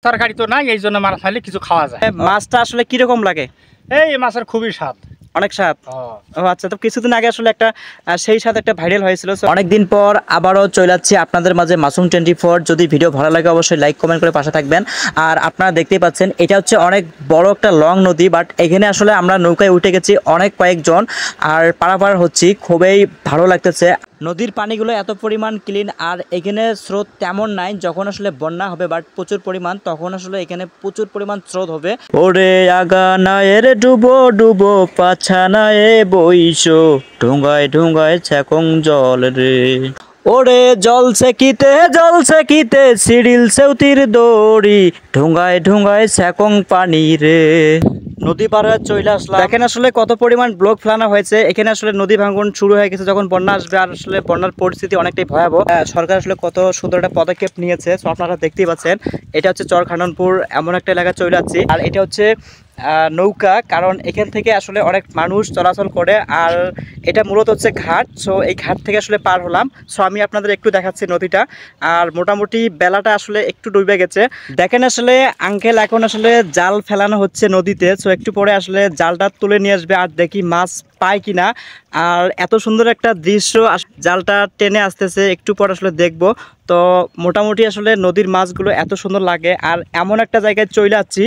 তরকারি তো নাই, এই জন্য মাছ খাইলে কিছু খাওয়া যায়। মাছটা আসলে কিরকম লাগে? এই মাছের খুবই স্বাদ, অনেক স্বাদ। ও ও আচ্ছা, তো কিছুদিন আগে আসলে একটা সেই সাথে একটা ভাইরাল হয়েছিল। অনেকদিন পর আবারও চলে যাচ্ছি আপনাদের মাঝে মাসুম 24। যদি ভিডিও ভালো লাগে অবশ্যই লাইক কমেন্ট করে পাশে থাকবেন। আর আপনারা দেখতেই পাচ্ছেন এটা হচ্ছে অনেক বড় একটা লং নদী, বাট এখানে আসলে আমরা নৌকায় উঠে গেছি অনেক কয়েকজন, আর পারাপার হচ্ছি, খুবই ভালো লাগতেছে। নদীর পানিগুলো এত পরিমাণ ক্লিন, আর এখানে স্রোত তেমন নাই। যখন আসলে বন্যা হবে বাট প্রচুর পরিমাণ, তখন আসলে এখানে প্রচুর পরিমাণ স্রোত হবে। ওরে আগা নায়ের ডুবো ডুবো পাছা নায়ে বইসো, ঢুঙ্গায় ঢুঙ্গায় ছ্যাকং জল রে। ওরে জলছে কিতে সিডিল সেউতির দড়ি, ঢুঙ্গায় ঢুঙ্গায় ছ্যাকং পানি রে। নদী পার হয়ে চলে আসলাম। দেখেন আসলে কত পরিমাণ ব্লক ফেলানো হয়েছে। এখানে আসলে নদী ভাঙন শুরু হয়ে গেছে যখন বন্যা আসবে, আর আসলে বন্যার পরিস্থিতি অনেকটাই ভয়াবহ। সরকার আসলে কত সুন্দর একটা পদক্ষেপ নিয়েছে, তো আপনারা দেখতেই পাচ্ছেন। এটা হচ্ছে চরখাননপুর, এমন একটা এলাকায় চলে যাচ্ছি। আর এটা হচ্ছে নৌকা, কারণ এখান থেকে আসলে অনেক মানুষ চলাচল করে, আর এটা মূলত হচ্ছে ঘাট। সো এই ঘাট থেকে আসলে পার হলাম। সো আমি আপনাদের একটু দেখাচ্ছি নদীটা। আর মোটামুটি বেলাটা আসলে একটু ডুবে গেছে। দেখেন আসলে আঙ্কেল এখন আসলে জাল ফেলানো হচ্ছে নদীতে। সো একটু পরে আসলে জালটা তুলে নিয়ে আসবে, আর দেখি মাছ পায় কিনা। আর এত সুন্দর একটা দৃশ্য, জালটা টেনে আসতেছে, একটু পর আসলে দেখবো। তো মোটামুটি আসলে নদীর মাছগুলো এত সুন্দর লাগে, আর এমন একটা জায়গায় চলে যাচ্ছি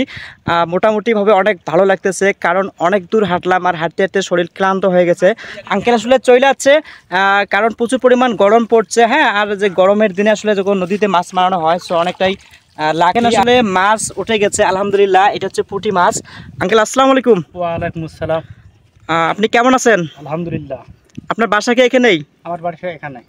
মোটামুটিভাবে অনেক ভালো লাগতেছে, কারণ অনেক দূর হাঁটলাম, আর হাঁটতে হাঁটতে শরীর ক্লান্ত হয়ে গেছে। আঙ্কেল আসলে চলে যাচ্ছে কারণ প্রচুর পরিমাণ গরম পড়ছে। হ্যাঁ, আর যে গরমের দিনে আসলে যখন নদীতে মাছ মারানো হয়, সো অনেকটাই লাগেন। আসলে মাছ উঠে গেছে আলহামদুলিল্লাহ। এটা হচ্ছে পুঁটি মাছ। আঙ্কেল আসসালামু আলাইকুম। ওয়ালাইকুম আসসালাম। আপনি কেমন আছেন? আলহামদুলিল্লাহ। আপনার বাসা কি এখানেই? আমার বাড়ি এখানে।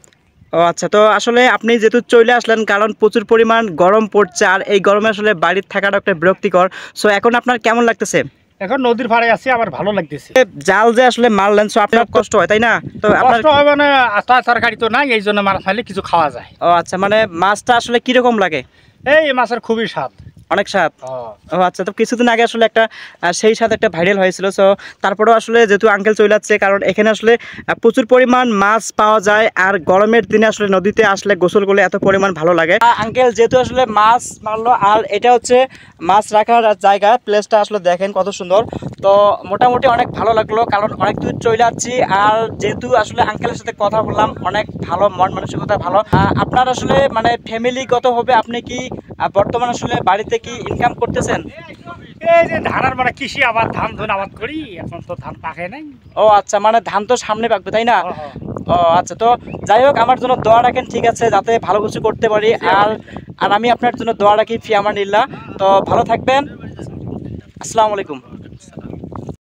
ও আচ্ছা, তো আসলে আপনি যেহেতু চলে আসলেন, কারণ প্রচুর পরিমাণ গরম পড়ছে, আর এই গরমে আসলে বাড়ির থাকাটা একটা বিরক্তিকর। সো এখন আপনার কেমন লাগতেছে? এখন নদীর পাড়ে আছি, আমার ভালো লাগতেছে। জাল যে আসলে মারলেন, সো আপনার কষ্ট হয় তাই না? তো আপনার কষ্ট হয় মানে তরকারি তো নাই, এই জন্য মাছ খাইলে কিছু খাওয়া যায়। ও আচ্ছা, মানে মাছটা আসলে কিরকম লাগে? এই মাছের খুবই স্বাদ, অনেক স্বাদ। ও ও আচ্ছা, তো কিছুদিন আগে আসলে একটা সেই সাথে একটা ভাইরাল হয়েছিল। সো তারপরেও আসলে যেহেতু আঙ্কেল চলে যাচ্ছে, কারণ এখানে আসলে প্রচুর পরিমাণ মাছ পাওয়া যায়, আর গরমের দিনে আসলে নদীতে আসলে গোসল করলে এত পরিমাণ ভালো লাগে। আঙ্কেল যেহেতু আসলে মাছ মারলো, আর এটা হচ্ছে মাছ রাখার জায়গা, প্লেসটা আসলে দেখেন কত সুন্দর। তো মোটামুটি অনেক ভালো লাগলো, কারণ অনেক দূর চলে যাচ্ছি, আর যেহেতু আসলে আঙ্কেলের সাথে কথা বললাম, অনেক ভালো মন মানসিকতা ভালো। আপনার আসলে মানে ফ্যামিলিগত হবে, আপনি কি বর্তমান আসলে বাড়িতে কি ইনকাম করতেছেন? এই যে ধানের মানে কৃষি আবাদ, ধান আবাদ করি, এখন তো ধান পাকে নাই। ও আচ্ছা, মানে ধান তো সামনে পাকবে তাই না? ও, ও। ও আচ্ছা, তো যাই হোক, আমার জন্য দোয়া রাখেন, ঠিক আছে, যাতে ভালো কিছু করতে পারি। আর আর আমি আপনার জন্য দোয়া রাখি, ফি আমানিল্লাহ। তো ভালো থাকবেন। আসসালামু আলাইকুম।